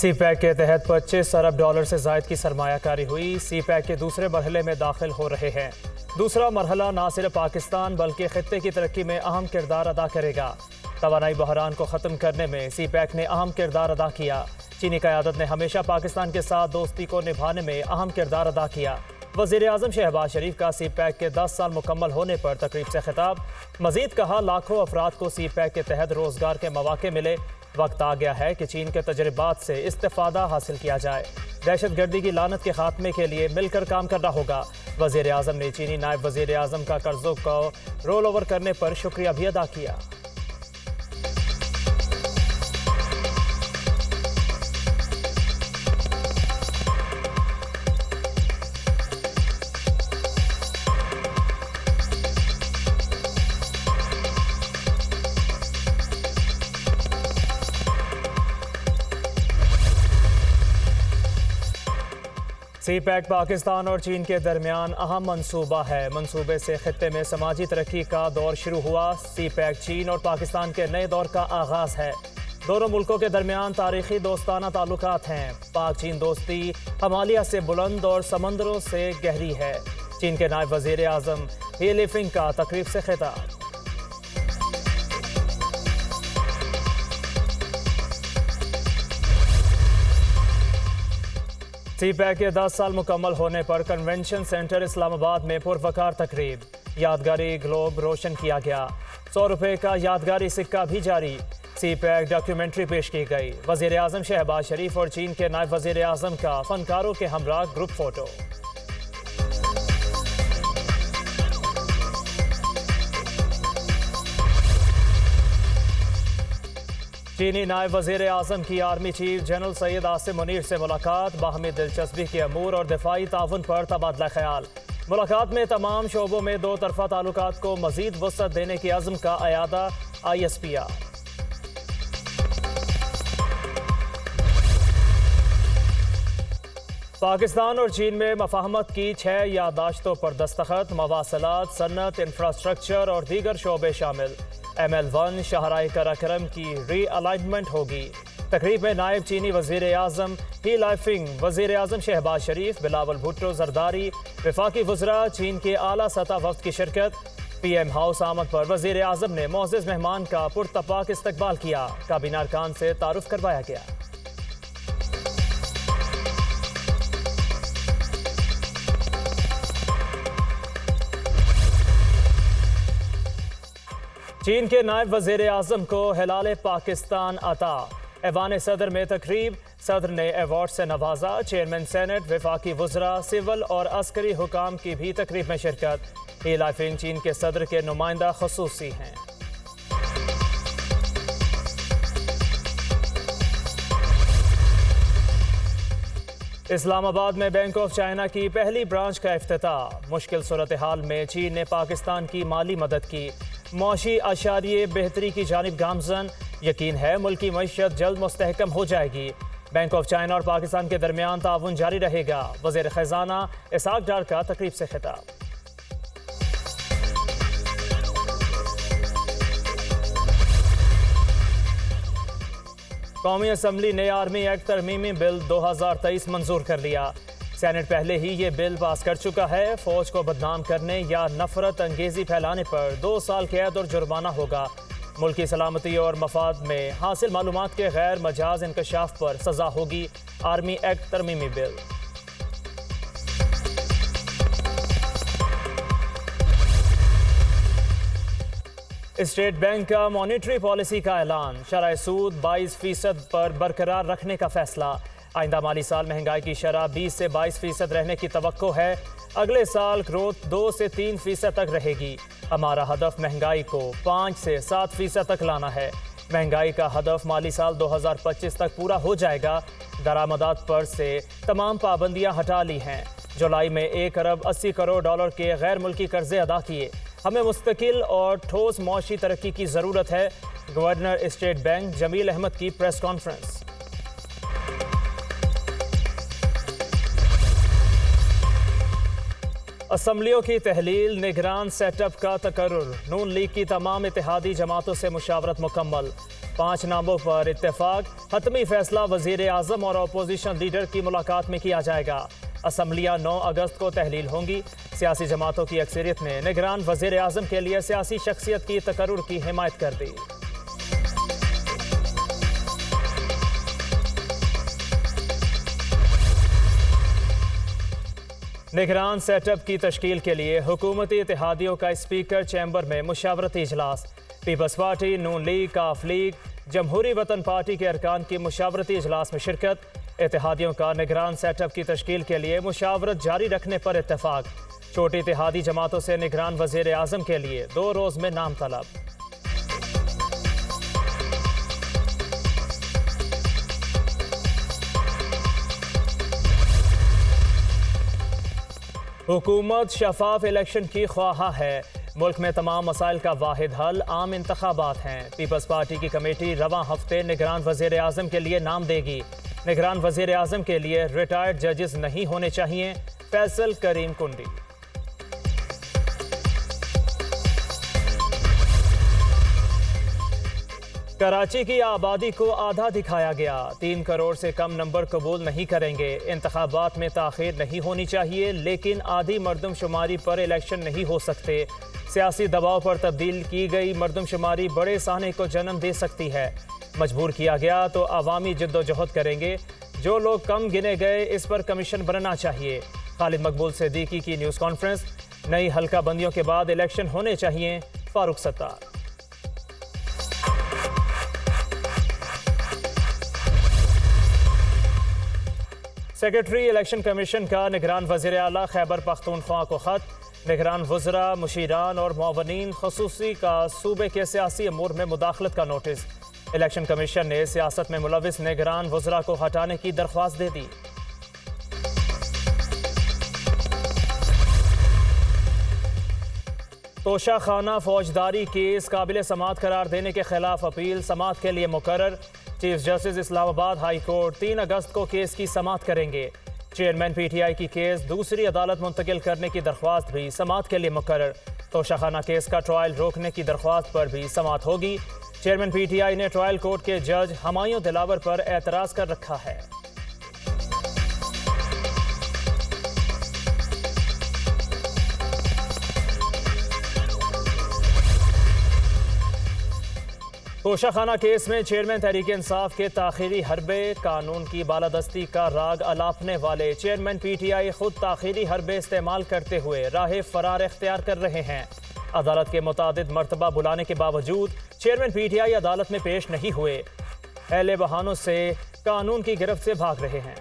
सी pack के तहत $25 अरब से ज़ायद की सरमायाकारी हुई। सी पैक के दूसरे मरहले में दाखिल हो रहे हैं। दूसरा मरहला न सिर्फ पाकिस्तान बल्कि खित्ते की तरक्की में अहम किरदार अदा करेगा। तवानाई बहरान को ख़त्म करने में सी पैक ने अहम किरदार अदा किया। चीनी क़यादत ने हमेशा पाकिस्तान के साथ दोस्ती को निभाने में अहम किरदार अदा किया। वज़ीर आज़म शहबाज शरीफ का सी पैक के 10 साल मुकम्मल होने पर तकरीब से खिताब। मज़ीद कहा, लाखों अफराद को सी पैक के तहत रोज़गार के मौके मिले। वक्त आ गया है कि चीन के तजर्बात से इस्तिफ़ादा हासिल किया जाए। दहशत गर्दी की लानत के खात्मे के लिए मिलकर काम करना होगा। वज़ीर आज़म ने चीनी नायब वज़ीर आज़म का कर्ज़ों को रोल ओवर करने पर शुक्रिया भी अदा किया। सी पैक पाकिस्तान और चीन के दरमियान अहम मनसूबा है। मनसूबे से खित्ते में समाजी तरक्की का दौर शुरू हुआ। सी पैक चीन और पाकिस्तान के नए दौर का आगाज़ है। दोनों मुल्कों के दरमियान तारीखी दोस्ताना ताल्लुकात हैं। पाक चीन दोस्ती हिमालय से बुलंद और समंदरों से गहरी है। चीन के नायब वज़ीर आज़म ही लिफिंग का तकरीब से खिताब। सी पैक के 10 साल मुकम्मल होने पर कन्वेंशन सेंटर इस्लामाबाद में पुरवकार तकरीब। यादगारी ग्लोब रोशन किया गया। ₹100 का यादगारी सिक्का भी जारी। सी पैक डॉक्यूमेंट्री पेश की गई। वज़ीर आज़म शहबाज शरीफ और चीन के नायब वज़ीर आज़म का फनकारों के हमरा ग्रुप फोटो। चीनी नायब वज़ीर आज़म की army chief general Syed Asim Munir से मुलाकात। बाहमी दिलचस्पी के अमूर और दिफाई ताउन पर तबादला ख्याल। मुलाकात में तमाम शोबों में दो तरफा ताल्लुकात को मज़ीद वसअत देने की अज़्म का अयादा। ISPR। पाकिस्तान और चीन में मफाहमत की 6 यादाश्तों पर दस्तखत। मवासलात, सन्नत, इंफ्रास्ट्रक्चर और दीगर शोबे शामिल। ML1 शाहराह कराक्रम की रीअलाइनमेंट होगी। तकरीब में नायब चीनी वज़ीर आज़म ही लाइफिंग, वज़ीर आज़म शहबाज शरीफ, बिलावल भुट्टो जरदारी, वफाकी वज़रा, चीन के आला सतह वफ़द की शिरकत। PM हाउस आमद पर वज़ीर आज़म ने मोअज़्ज़ज़ मेहमान का पुरतपाक इस्तकबाल किया। काबीना अरकान से तारुफ करवाया गया। चीन के नायब वज़ीर आज़म को हिलाल पाकिस्तान अता। ऐवान सदर में तकरीब। सदर ने अवार्ड से नवाजा। चेयरमैन सेनेट, वफाकी वज़रा, सिविल और अस्करी हुकाम की भी तकरीब में शिरकत। ही लाइफिंग चीन के सदर के नुमाइंदा ख़ुसूसी हैं। इस्लामाबाद में बैंक ऑफ चाइना की पहली ब्रांच का इफ्तिताह। मुश्किल सूरत हाल में चीन ने पाकिस्तान की माली मदद की। मौशी आशारिये बेहतरी की जानिब गामजन। यकीन है मुल्की मईशत जल्द मुस्तहकम हो जाएगी। बैंक ऑफ चाइना और पाकिस्तान के दरमियान ताउन जारी रहेगा। वज़ीर ख़ज़ाना इसहाक डार का तकरीब से खिताब। कौमी असम्बली ने आर्मी एक्ट तरमीमी बिल 2023 मंजूर कर लिया। सेनेट पहले ही ये बिल पास कर चुका है। फौज को बदनाम करने या नफरत अंगेजी फैलाने पर 2 साल कैद और जुर्माना होगा। मुल्की सलामती और मफाद में हासिल मालूमात के गैर मजाज इंकशाफ पर सजा होगी। आर्मी एक्ट तरमीमी बिल। स्टेट बैंक का मॉनिटरी पॉलिसी का ऐलान। शरह सूद 22% पर बरकरार रखने का फैसला। आइंदा माली साल महंगाई की शरह 20 से 22% रहने की तवक्को है। अगले साल ग्रोथ 2 से 3% तक रहेगी। हमारा हदफ महंगाई को 5 से 7% तक लाना है। महंगाई का हदफ माली साल 2025 तक पूरा हो जाएगा। दरामदात पर से तमाम पाबंदियां हटा ली हैं। जुलाई में $1 अरब 80 करोड़ के गैर मुल्की कर्जे अदा किए। हमें मुस्तकिल और ठोस मौशी तरक्की की ज़रूरत है। Governor State Bank Jamil Ahmed की प्रेस कॉन्फ्रेंस। असम्बलियों की तहलील, निगरान सेटअप का तकर्रुर। नून लीग की तमाम इत्तेहादी जमातों से मुशावरत मुकम्मल। 5 नामों पर इत्तेफाक। हतमी फैसला वजीर आजम और अपोजिशन लीडर की मुलाकात में किया जाएगा। असम्बलियाँ 9 अगस्त को तहलील होंगी। सियासी जमातों की अक्सरियत ने निगरान वजीर आजम के लिए सियासी शख्सियत की तकर्रुर की हिमायत कर दी। निगरान सेटअप की तश्कील के लिए हुकूमती इत्तेहादियों का स्पीकर चैम्बर में मुशावरती इजलास। पीपल्स पार्टी, नून लीग, काफ लीग, जमहूरी वतन पार्टी के अरकान की मुशावरती इजलास में शिरकत। इत्तेहादियों का निगरान सेटअप की तश्कील के लिए मुशावरत जारी रखने पर इत्तेफाक। छोटी इत्तेहादी जमातों से निगरान वजीर आजम के लिए 2 रोज़ में नाम तलब। हुकूमत शफाफ इलेक्शन की ख्वाहा है। मुल्क में तमाम मसाइल का वाहिद हल आम इंतखाबात हैं। पीपल्स पार्टी की कमेटी रवां हफ्ते निगरान वजीर आजम के लिए नाम देगी। निगरान वजीर आजम के लिए रिटायर्ड जजेस नहीं होने चाहिए। फैसल करीम कुंडी। कराची की आबादी को आधा दिखाया गया। 3 करोड़ से कम नंबर कबूल नहीं करेंगे। इंतखाबात में ताखीर नहीं होनी चाहिए, लेकिन आधी मरदमशुमारी पर इलेक्शन नहीं हो सकते। सियासी दबाव पर तब्दील की गई मरदमशुमारी बड़े साहने को जन्म दे सकती है। मजबूर किया गया तो अवामी जिद्दोजहद करेंगे। जो लोग कम गिने गए, इस पर कमीशन बनना चाहिए। खालिद मकबूल सिद्दीकी की न्यूज़ कॉन्फ्रेंस। नई हल्का बंदियों के बाद इलेक्शन होने चाहिए। Farooq Sattar. Secretary election commission का निगरान वज़ीर आला खैबर पख्तूनख्वा को ख़त। निगरान वज़रा, मुशीरान और मुअव्वनीन ख़ुसूसी का सूबे के सियासी अमूर में मुदाखलत का नोटिस। इलेक्शन कमीशन ने सियासत में मुलविस निगरान वज़रा को हटाने की दरख्वास्त दे दी। तोशाखाना फौजदारी केस काबिल समाअत करार देने के खिलाफ अपील समाअत के लिए मुकर्रर। Chief justice Islamabad high court 3 अगस्त को केस की समाअत करेंगे। चेयरमैन पीटीआई की केस दूसरी अदालत मुंतकिल करने की दरख्वास्त भी समाअत के लिए मुकर्रर। तोशाखाना केस का ट्रायल रोकने की दरख्वास्त पर भी समाअत होगी। चेयरमैन पीटीआई ने ट्रायल कोर्ट के जज हमायूं दिलावर पर एतराज़ कर रखा है। तोशाखाना केस में चेयरमैन तहरीक इंसाफ के ताखीरी हरबे। कानून की बालादस्ती का राग अलापने वाले चेयरमैन पीटीआई खुद ताखीरी हरबे इस्तेमाल करते हुए राह फरार इख्तियार कर रहे हैं। अदालत के मुतादिद मरतबा बुलाने के बावजूद चेयरमैन पीटीआई अदालत में पेश नहीं हुए। अहले बहानों से कानून की गिरफ्त से भाग रहे हैं।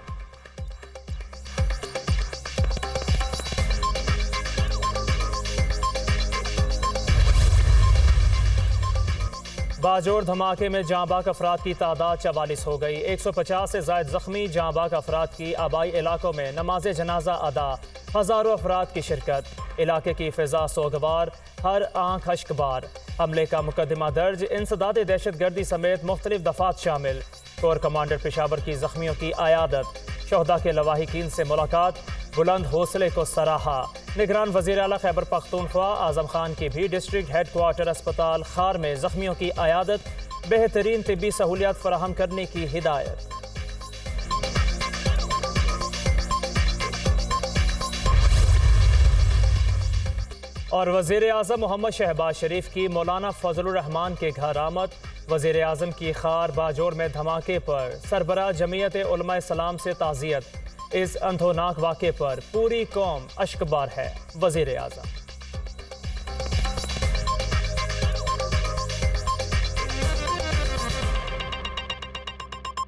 बाजोड़ धमाके में जांबाक अफराद की तादाद 44 हो गई। 150 से ज़ायद जख्मी। जांबाक अफराद की आबाई इलाकों में नमाज जनाजा अदा। हज़ारों अफराद की शिरकत। इलाके की फ़िज़ा सोगवार, हर आंख अश्कबार। हमले का मुकदमा दर्ज। इंसदाद दहशत गर्दी समेत मुख्तलिफ दफात शामिल। कोर कमांडर पेशावर की जख्मियों की आयादत। शहदा के लवाहिकीन से मुलाकात। बुलंद हौसले को सराहा। निगरान वज़ीर आला खैबर पख्तूनख्वा आज़म खान की भी डिस्ट्रिक्ट हेडक्वार्टर अस्पताल खार में जख्मियों की आयादत। बेहतरीन तिब्बी सहूलियात फराहम करने की हिदायत। और वज़ीर आज़म मोहम्मद शहबाज शरीफ की मौलाना फजलुर रहमान के घर आमद। वज़ीर आज़म की खार बाजोड़ में धमाके पर सरबराह जमीयत उलमा इस्लाम से ताज़ियत। इस अंधोनाक वाक़े पर पूरी कौम अश्कबार है। वज़ीर आज़म।